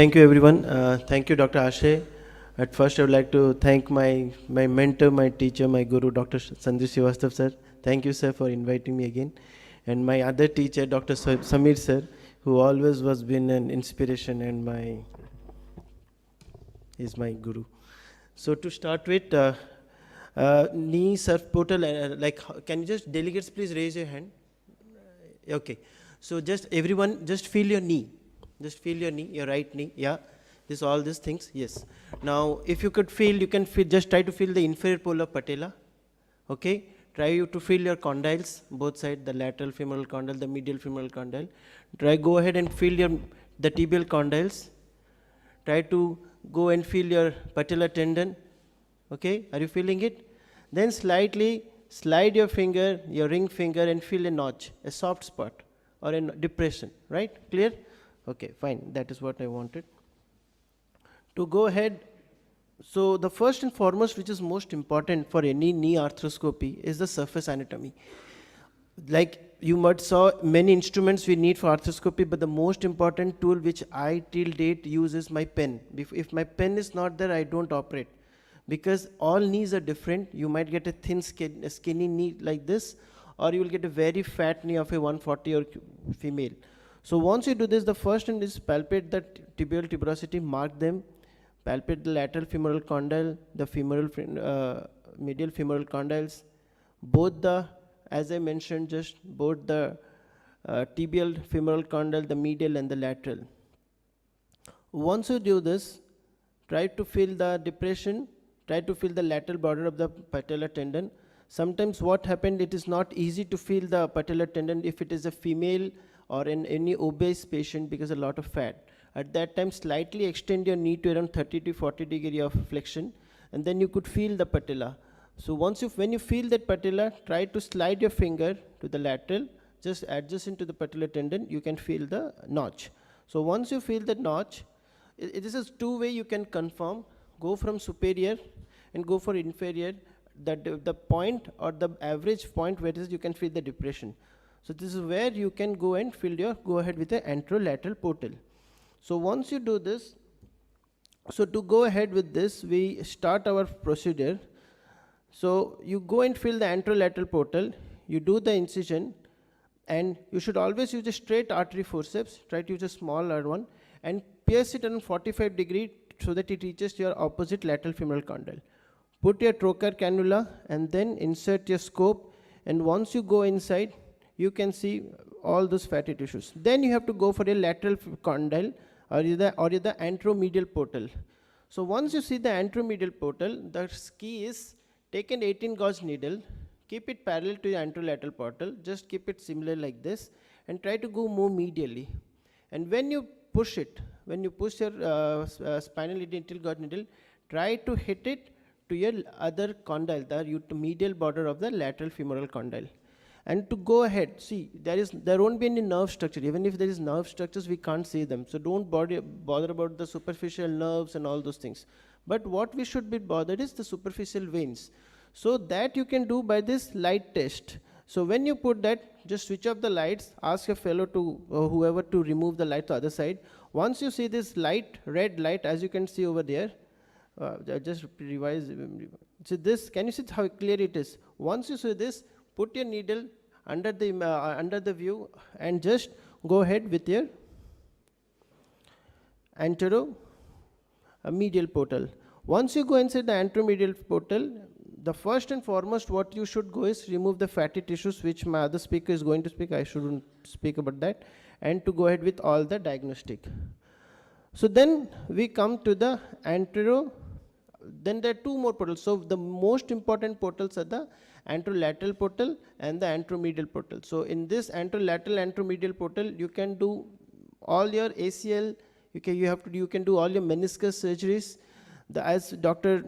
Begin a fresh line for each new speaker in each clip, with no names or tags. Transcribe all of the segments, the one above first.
Thank you, everyone. Thank you, Dr. Ashe. At first, I would like to thank my mentor, my teacher, my guru, Dr. Sandeep Srivastava, sir. Thank you, sir, for inviting me again. And my other teacher, Dr. Samir, sir, who always was been an inspiration and is my guru. So to start with, knee surf portal, can you just, delegates, please raise your hand. Okay. So just everyone, just feel your knee. Just feel your knee, your right knee. Yeah. All these things. Yes. Now, if you could feel, you can feel, just try to feel the inferior pole of patella. Okay. Try to feel your condyles, both sides, the lateral femoral condyle, the medial femoral condyle. Go ahead and feel the tibial condyles. Try to go and feel your patellar tendon. Okay. Are you feeling it? Then slightly slide your finger, your ring finger, and feel a notch, a soft spot, or a depression. Right? Clear? Okay, fine. That is what I wanted. To go ahead, so the first and foremost, which is most important for any knee arthroscopy, is the surface anatomy. Like you might saw many instruments we need for arthroscopy, but the most important tool which I till date use is my pen. If my pen is not there, I don't operate. Because all knees are different. You might get a thin skinny knee like this, or you will get a very fat knee of a 140 or female. So once you do this, the first thing is palpate the tibial tuberosity, mark them, palpate the lateral femoral condyle, the medial femoral condyles, both the, as I mentioned, just both the tibial femoral condyle, the medial and the lateral. Once you do this, try to feel the depression, try to feel the lateral border of the patellar tendon. Sometimes what happened, it is not easy to feel the patellar tendon if it is a female or in any obese patient because a lot of fat. At that time, slightly extend your knee to around 30 to 40 degree of flexion, and then you could feel the patella. So when you feel that patella, try to slide your finger to the lateral, just adjacent to the patellar tendon, you can feel the notch. So once you feel the notch, this is two way you can confirm, go from superior and go for inferior, the point or the average point where it is you can feel the depression. So this is where you can go and go ahead with the anterolateral portal. So once you do this, so to go ahead with this, we start our procedure. So you go and feel the anterolateral portal, you do the incision, and you should always use a straight artery forceps, try to use a smaller one, and pierce it on 45 degree so that it reaches your opposite lateral femoral condyle. Put your trocar cannula and then insert your scope, and once you go inside, you can see all those fatty tissues. Then you have to go for a lateral condyle or the anteromedial portal. So once you see the anteromedial portal, the key is take an 18 gauge needle, keep it parallel to the anterolateral portal, just keep it similar like this, and try to go more medially. And when you push it, when you push your spinal 18 gauge needle, try to hit it to your other condyle, the medial border of the lateral femoral condyle. And to go ahead, see, there won't be any nerve structure. Even if there is nerve structures, we can't see them. So don't bother about the superficial nerves and all those things. But what we should be bothered is the superficial veins. So that you can do by this light test. So when you put that, just switch off the lights, ask your fellow to, whoever to remove the light to the other side. Once you see this light, red light, as you can see over there, just revise. So this, can you see how clear it is? Once you see this, put your needle under the view and just go ahead with your anteromedial portal. Once you go inside the anteromedial portal, the first and foremost what you should go is remove the fatty tissues, which my other speaker is going to speak. I shouldn't speak about that. And to go ahead with all the diagnostic. So then we come to the then there are two more portals. So the most important portals are the anterolateral portal and the anteromedial portal. So in this anterolateral anteromedial portal, you can do all your ACL, you can do all your meniscus surgeries. As Dr.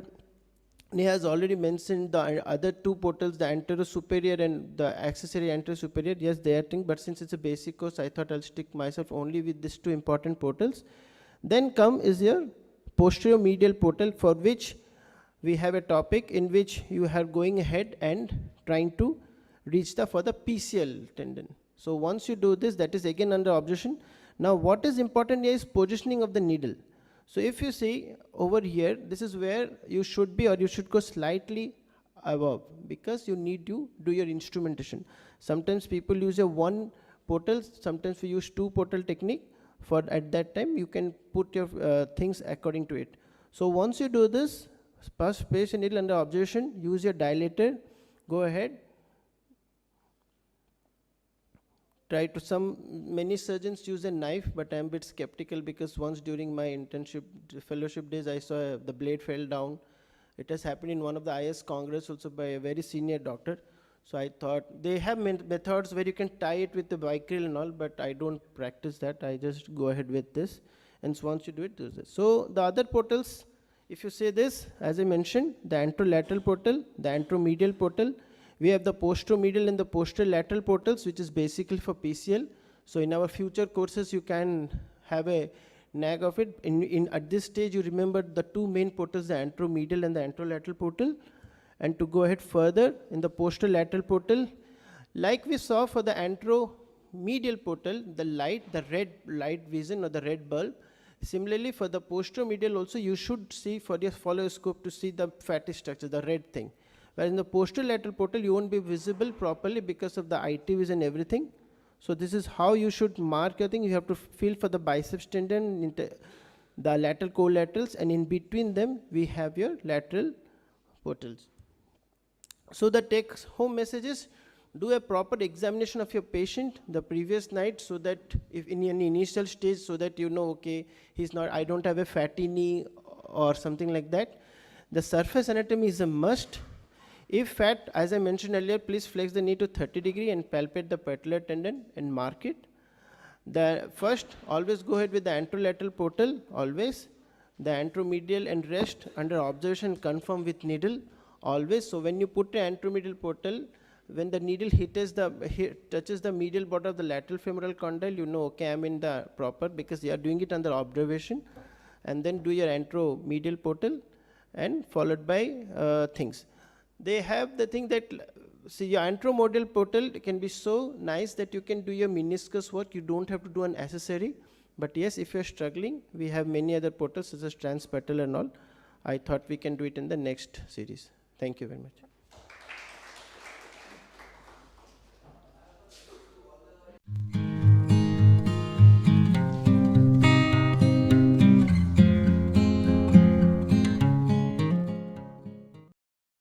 Neha has already mentioned, the other two portals, the anterior superior and the accessory anterior superior, yes, they are thing, but since it's a basic course, I thought I'll stick myself only with these two important portals. Then come is your posterior medial portal, for which we have a topic in which you are going ahead and trying to reach for the PCL tendon. So once you do this, that is again under observation, Now what is important here is positioning of the needle. So if you see over here, this is where you should be, or you should go slightly above, because you need to do your instrumentation. Sometimes people use a one portal, sometimes we use two portal technique. For at that time you can put your things according to it. So once you do this, first place your needle under observation, use your dilator, go ahead. Try to many surgeons use a knife, but I am a bit skeptical, because once during my internship fellowship days I saw the blade fell down. It has happened in one of the IS Congress also by a very senior doctor. So I thought they have methods where you can tie it with the Vicryl and all, but I don't practice that. I just go ahead with this, and so once you do it, do this. So the other portals, if you say this, as I mentioned, the anterolateral portal, the anteromedial portal. We have the posteromedial and the posterolateral portals, which is basically for PCL. So in our future courses, you can have a nag of it. At this stage, you remember the two main portals, the anteromedial and the anterolateral portal. And to go ahead further, in the posterolateral portal, like we saw for the anteromedial portal, the red light vision or the red bulb. Similarly, for the posteromedial also, you should see for your follow-scope to see the fatty structure, the red thing. Whereas in the posterolateral portal, you won't be visible properly because of the ITVs and everything. So this is how you should mark your thing. You have to feel for the biceps tendon, the lateral collaterals, and in between them, we have your lateral portals. So the take-home message is, do a proper examination of your patient the previous night, so that if in an initial stage, so that you know, okay, I don't have a fatty knee or something like that. The surface anatomy is a must. If fat, as I mentioned earlier, please flex the knee to 30 degree and palpate the patellar tendon and mark it. The first, always go ahead with the anterolateral portal, always. The anteromedial and rest under observation, confirm with needle, always. So when you put an anteromedial portal, when the needle touches the medial border of the lateral femoral condyle, you know, okay, I'm in the proper, because you are doing it under observation. And then do your anteromedial portal, and followed by things. They have the thing that, see, your anteromedial portal can be so nice that you can do your meniscus work. You don't have to do an accessory. But yes, if you're struggling, we have many other portals such as transpatellar and all. I thought we can do it in the next series. Thank you very much.